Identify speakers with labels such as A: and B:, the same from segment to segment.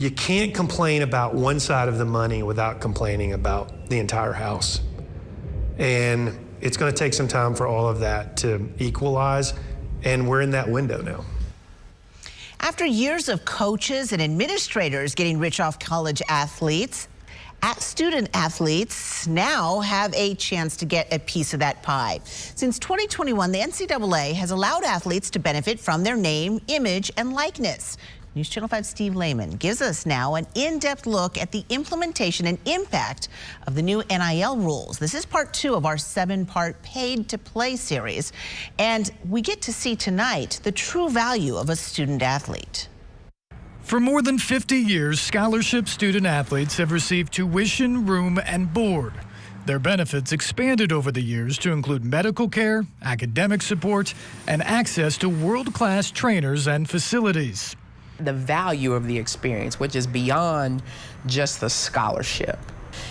A: You can't complain about one side of the money without complaining about the entire house. And it's going to take some time for all of that to equalize, and we're in that window now.
B: After years of coaches and administrators getting rich off college athletes, student athletes now have a chance to get a piece of that pie. Since 2021, the NCAA has allowed athletes to benefit from their name, image, and likeness. News Channel 5's Steve Lehman gives us now an in-depth look at the implementation and impact of the new NIL rules. This is part 2 of our 7-part Paid to Play series. And we get to see tonight the true value of a student athlete.
C: For more than 50 years, scholarship student athletes have received tuition, room, and board. Their benefits expanded over the years to include medical care, academic support, and access to world-class trainers and facilities.
D: The value of the experience, which is beyond just the scholarship.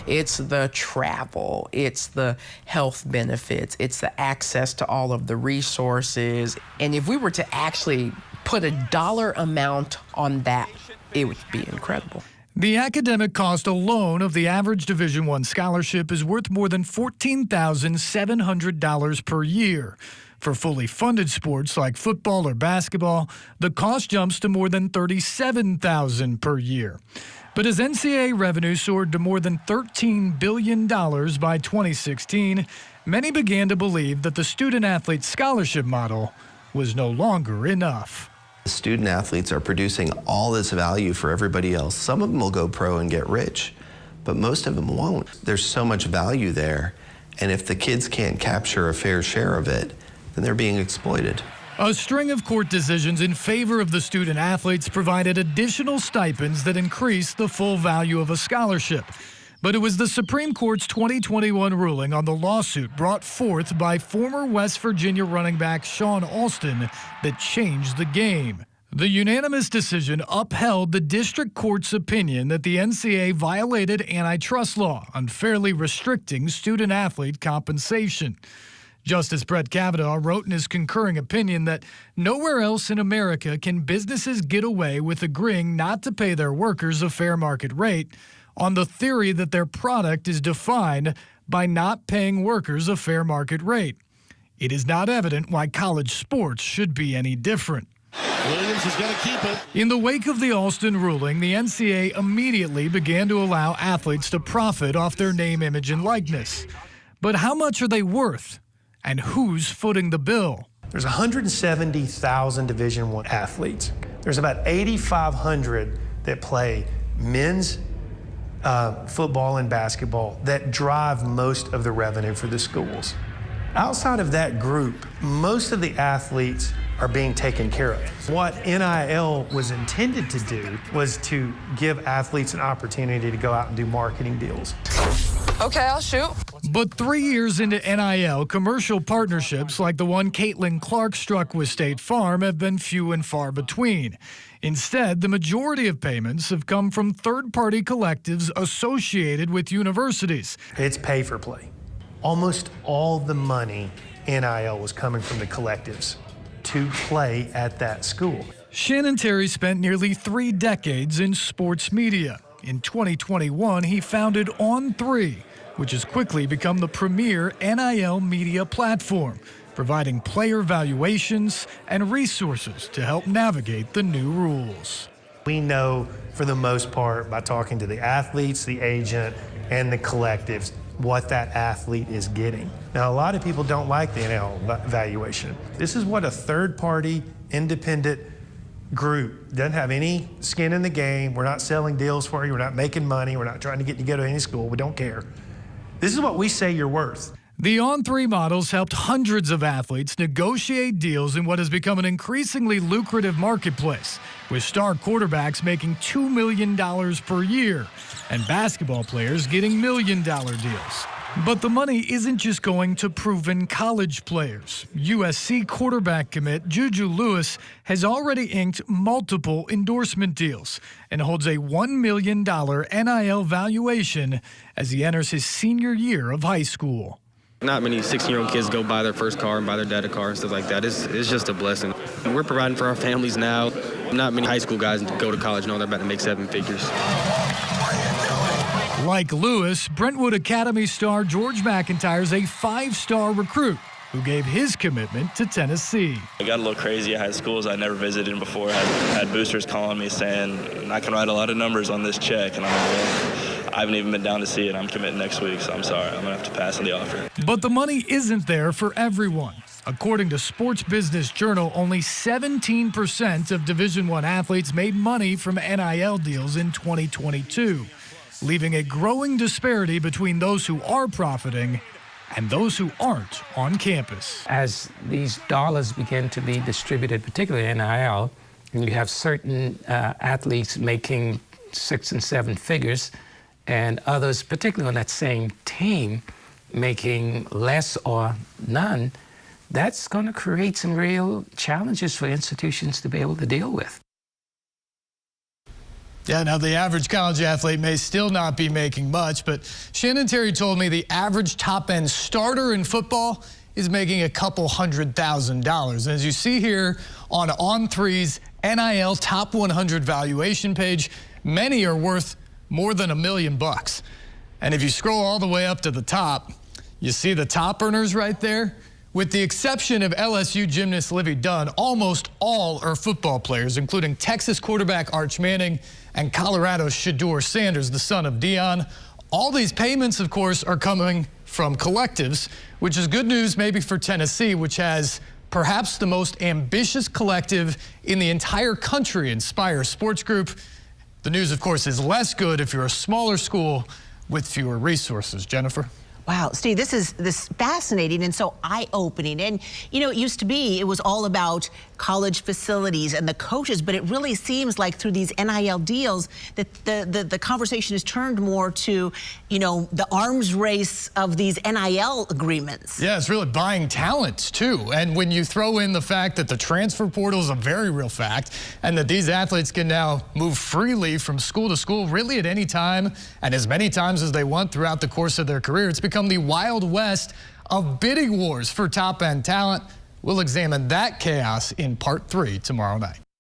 D: It's the travel, it's the health benefits, it's the access to all of the resources. And if we were to actually put a dollar amount on that, it would be incredible.
C: The academic cost alone of the average Division I scholarship is worth more than $14,700 per year. For fully funded sports like football or basketball, the cost jumps to more than $37,000 per year. But as NCAA revenue soared to more than $13 billion by 2016, many began to believe that the student-athlete scholarship model was no longer enough.
E: Student athletes are producing all this value for everybody else. Some of them will go pro and get rich, but most of them won't. There's so much value there, and if the kids can't capture a fair share of it, then they're being exploited.
C: A string of court decisions in favor of the student athletes provided additional stipends that increased the full value of a scholarship. But it was the Supreme Court's 2021 ruling on the lawsuit brought forth by former West Virginia running back Sean Alston that changed the game. The unanimous decision upheld the district court's opinion that the NCAA violated antitrust law, unfairly restricting student-athlete compensation. Justice Brett Kavanaugh wrote in his concurring opinion that nowhere else in America can businesses get away with agreeing not to pay their workers a fair market rate on the theory that their product is defined by not paying workers a fair market rate. It is not evident why college sports should be any different.
F: Williams is going to keep it.
C: In the wake of the Alston ruling, the NCAA immediately began to allow athletes to profit off their name, image, and likeness. But how much are they worth? And who's footing the bill?
A: There's 170,000 Division I athletes. There's about 8,500 that play men's football and basketball that drive most of the revenue for the schools. Outside of that group, most of the athletes are being taken care of. What NIL was intended to do was to give athletes an opportunity to go out and do marketing deals.
G: Okay, I'll shoot.
C: But 3 years into NIL, commercial partnerships like the one Caitlin Clark struck with State Farm have been few and far between. Instead, the majority of payments have come from third-party collectives associated with universities.
A: It's pay for play. Almost all the money NIL was coming from the collectives to play at that school.
C: Shannon Terry spent nearly 3 decades in sports media. In 2021, he founded On3, which has quickly become the premier NIL media platform, providing player valuations and resources to help navigate the new rules.
A: We know, for the most part, by talking to the athletes, the agent, and the collectives, what that athlete is getting. Now, a lot of people don't like the NIL valuation. This is what a third-party, independent group doesn't have any skin in the game. We're not selling deals for you. We're not making money. We're not trying to get you to go to any school. We don't care. This is what we say you're worth.
C: The On3 models helped hundreds of athletes negotiate deals in what has become an increasingly lucrative marketplace, with star quarterbacks making $2 million per year and basketball players getting million-dollar deals. But the money isn't just going to proven college players. USC quarterback commit Juju Lewis has already inked multiple endorsement deals and holds a $1 million NIL valuation as he enters his senior year of high school.
H: Not many 16-year-old kids go buy their first car and buy their dad a car and stuff like that. It's just a blessing. We're providing for our families now. Not many high school guys go to college knowing they're about to make 7 figures.
C: Like Lewis, Brentwood Academy star George McIntyre's a 5-star recruit who gave his commitment to Tennessee.
I: It got a little crazy. I had schools I'd never visited before. I had boosters calling me saying, I can write a lot of numbers on this check. And I'm like, well, I haven't even been down to see it. I'm committing next week, so I'm sorry. I'm going to have to pass on the offer.
C: But the money isn't there for everyone. According to Sports Business Journal, only 17% of Division I athletes made money from NIL deals in 2022, leaving a growing disparity between those who are profiting and those who aren't on campus.
J: As these dollars begin to be distributed, particularly NIL, and you have certain athletes making 6 and 7 figures, and others, particularly on that same team, making less or none, that's going to create some real challenges for institutions to be able to deal with.
C: Yeah, now the average college athlete may still not be making much, but Shannon Terry told me the average top-end starter in football is making a couple $100,000. As you see here on On3's NIL Top 100 valuation page, many are worth more than $1 million. And if you scroll all the way up to the top, you see the top earners right there. With the exception of LSU gymnast Livy Dunn, almost all are football players, including Texas quarterback Arch Manning and Colorado's Shedeur Sanders, the son of Deion. All these payments, of course, are coming from collectives, which is good news maybe for Tennessee, which has perhaps the most ambitious collective in the entire country, Inspire Sports Group. The news, of course, is less good if you're a smaller school with fewer resources. Jennifer?
B: Wow, Steve, this is fascinating and so eye-opening. And, you know, it was all about college facilities and the coaches, but it really seems like through these NIL deals that the conversation has turned more to, you know, the arms race of these NIL agreements.
C: Yeah, it's really buying talent, too. And when you throw in the fact that the transfer portal is a very real fact and that these athletes can now move freely from school to school really at any time and as many times as they want throughout the course of their career, it's become the Wild West of bidding wars for top-end talent. We'll examine that chaos in part 3 tomorrow night.